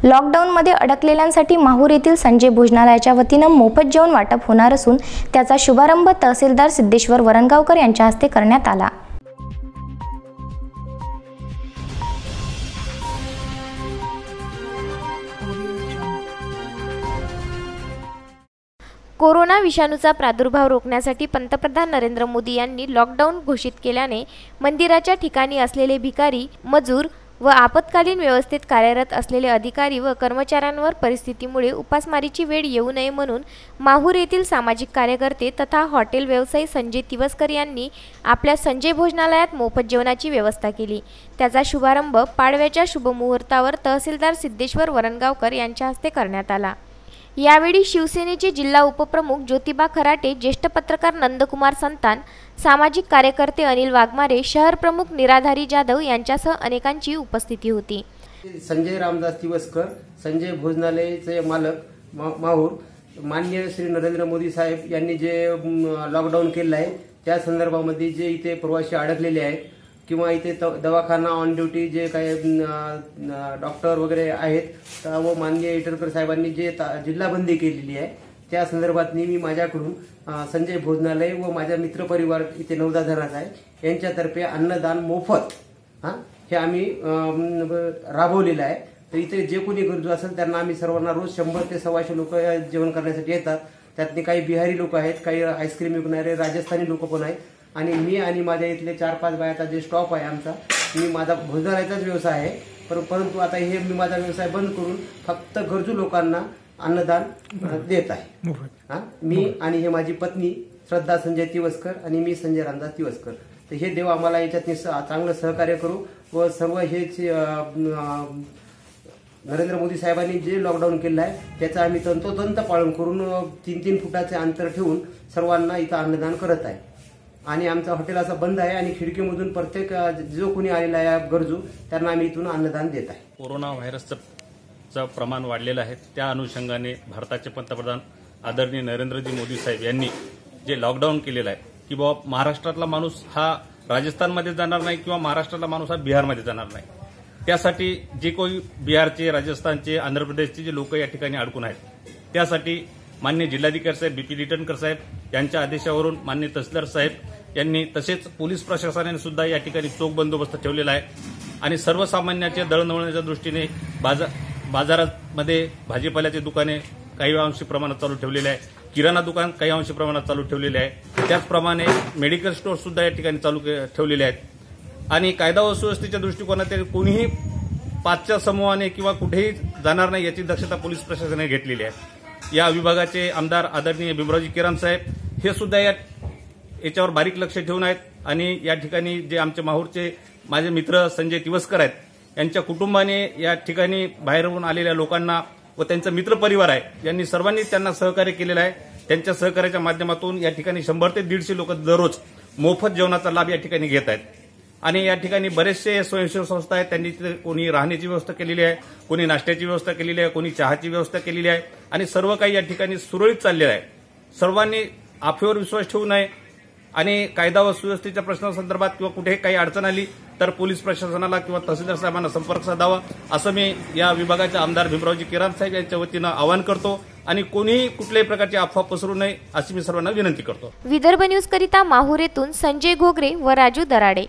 लॉकडाऊनमध्ये अडकलेल्यांसाठी माहूर येथील संजय भोजनालयाच्या वतीने मोफत जेवण वाटप होणार असून त्याचा शुभारंभ तहसीलदार सिद्धेश्वर वरणगावकर यांच्या हस्ते करण्यात आला। कोरोना विषाणूचा प्रादुर्भाव रोखण्यासाठी पंतप्रधान नरेंद्र मोदी यांनी लॉकडाऊन घोषित केल्याने मंदिराच्या ठिकाणी असलेले भिकारी, मजूर व आपत्कालीन व्यवस्थेत कार्यरत असलेले अधिकारी व कर्मचाऱ्यांवर परिस्थितीमुळे उपासमारीची वेळ येऊ नये म्हणून माहूर येथील सामाजिक कार्यकर्ते तथा हॉटेल व्यवसायी संजय तिवस्कर यांनी आपल्या संजय भोजनालयात मोफत जेवणाची व्यवस्था केली। त्याचा शुभारंभ पाडव्याच्या शुभमुहूर्तावर तहसीलदार सिद्धेश्वर वरणगावकर यांच्या हस्ते करण्यात आला। यावेळी शिवसेनेचे जिल्हा उपप्रमुख ज्योतिबा खराटे, ज्येष्ठ पत्रकार नंदकुमार संतान, सामाजिक कार्यकर्ते अनिल वाघमारे, शहर प्रमुख निराधारी जाधव यांच्यासह अनेकांची उपस्थिती होती। संजय रामदास तिवस्कर, संजय भोजनालयाचे मालक माहूर, माननीय श्री नरेंद्र मोदी साहेब यांनी जे लॉकडाऊन केलं आहे त्या संदर्भामध्ये जे इथे प्रवासी अडकलेले आहेत किंवा इथे दवाखाना ऑन ड्यूटी जे काही डॉक्टर वगैरे आहेत व माननीय इटरकर साहेबांनी जे जिल्हाबंदी केलेली आहे त्या संदर्भात मी माझ्याकडून संजय भोजनालय व माझा मित्रपरिवार इथे 9-10 जणांचा आहे यांच्यातर्फे अन्नदान मोफत हे आम्ही राबवलेलं आहे। तर इथे जे कोणी गरजू असेल त्यांना आम्ही सर्वांना रोज 100 ते 125 लोक जेवण करण्यासाठी येतात। त्यातले काही बिहारी लोक आहेत, काही आईस्क्रीम विकणारे राजस्थानी लोक पण आहेत आणि मी आणि माझ्या इथले 4-5 बायाचा जे स्टॉप आहे आमचा, मी माझा भोजनालयाचाच व्यवसाय आहे परंतु आता हे मी माझा व्यवसाय बंद करून फक्त गरजू लोकांना अन्नदान देत आहे। मी आणि हे माझी पत्नी श्रद्धा संजय तिवस्कर आणि मी संजय रामदास तिवस्कर। तर हे देव आम्हाला याच्यात चांगलं सहकार्य करू व सर्व हे नरेंद्र मोदी साहेबांनी जे लॉकडाऊन केलं आहे त्याचं आम्ही तंतोतंत पालन करून 3-3 फुटाचे अंतर ठेवून सर्वांना इथं अन्नदान करत आहे आणि आमचा हॉटेल असं बंद आहे आणि खिडकीमधून प्रत्येक जो कोणी आलेला आहे गरजू त्यांना आम्ही इथून अन्नदान देत आहे। कोरोना व्हायरसचं प्रमाण वाढलेलं आहे त्या अनुषंगाने भारताचे पंतप्रधान आदरणीय नरेंद्रजी मोदी साहेब यांनी जे लॉकडाऊन केलेलं आहे की बाबा महाराष्ट्रातला माणूस हा राजस्थानमध्ये जाणार नाही किंवा महाराष्ट्रातला माणूस हा बिहारमध्ये जाणार नाही, त्यासाठी जे कोणी बिहारचे, राजस्थानचे, आंध्र प्रदेशचे जे लोक या ठिकाणी अडकून आहेत त्यासाठी माननीय जिल्हाधिकारी साहेब BP लिटनकर साहेब यांच्या आदेशावरून माननीय तहसीलदार साहेब यांनी तसेच पोलीस प्रशासनाने सुद्धा या ठिकाणी चोख बंदोबस्त ठेवलेला आहे आणि सर्वसामान्यांच्या दळणवळणाच्या दृष्टीने बाजारामध्ये भाजीपाल्याचे दुकाने काही अंशी प्रमाणात चालू ठेवलेले आहे, किराणा दुकान काही अंशी प्रमाणात चालू ठेवलेले आहे, त्याचप्रमाणे मेडिकल स्टोअर सुद्धा या ठिकाणी चालू ठेवलेले आहेत आणि कायदा व सुव्यवस्थेच्या दृष्टिकोनातून कोणीही पाचच्या समूहाने किंवा कुठेही जाणार नाही याची दक्षता पोलीस प्रशासनाने घेतलेली आहे। या विभागाचे आमदार आदरणीय भीमरावजी केराम साहेब हे सुद्धा याच्यावर बारीक लक्ष ठेवून आहेत आणि या ठिकाणी जे आमचे माहूरचे माझे मित्र संजय तिवस्कर आहेत यांच्या कुटुंबाने या ठिकाणी बाहेरून आलेल्या लोकांना व त्यांचा मित्रपरिवार आहे यांनी सर्वांनी त्यांना सहकार्य केलेलं आहे। त्यांच्या सहकार्याच्या माध्यमातून या ठिकाणी 100 ते 150 लोक दररोज मोफत जेवणाचा लाभ या ठिकाणी घेत आहेत आणि या ठिकाणी बरेचसे स्वयंसेवी संस्था आहेत त्यांनी कोणी राहण्याची व्यवस्था केलेली आहे, कोणी नाश्त्याची व्यवस्था केलेली आहे, कोणी चहाची व्यवस्था केलेली आहे आणि सर्व काही या ठिकाणी सुरळीत चाललेलं आहे। सर्वांनी आफेवर विश्वास ठेवू नये आणि कायदा व सुव्यवस्थेच्या प्रश्नासंदर्भात किंवा कुठेही काही अडचण आली तर पोलीस प्रशासनाला किंवा तहसीलदार साहेबांना संपर्क साधावा असं मी या विभागाचे आमदार भीमरावजी केराम साहेब यांच्या वतीनं आवाहन करतो आणि कोणीही कुठल्याही प्रकारची अफवा पसरू नये अशी मी सर्वांना विनंती करतो। विदर्भ न्यूज करिता माहूर येथून संजय घोगरे व राजू दराडे।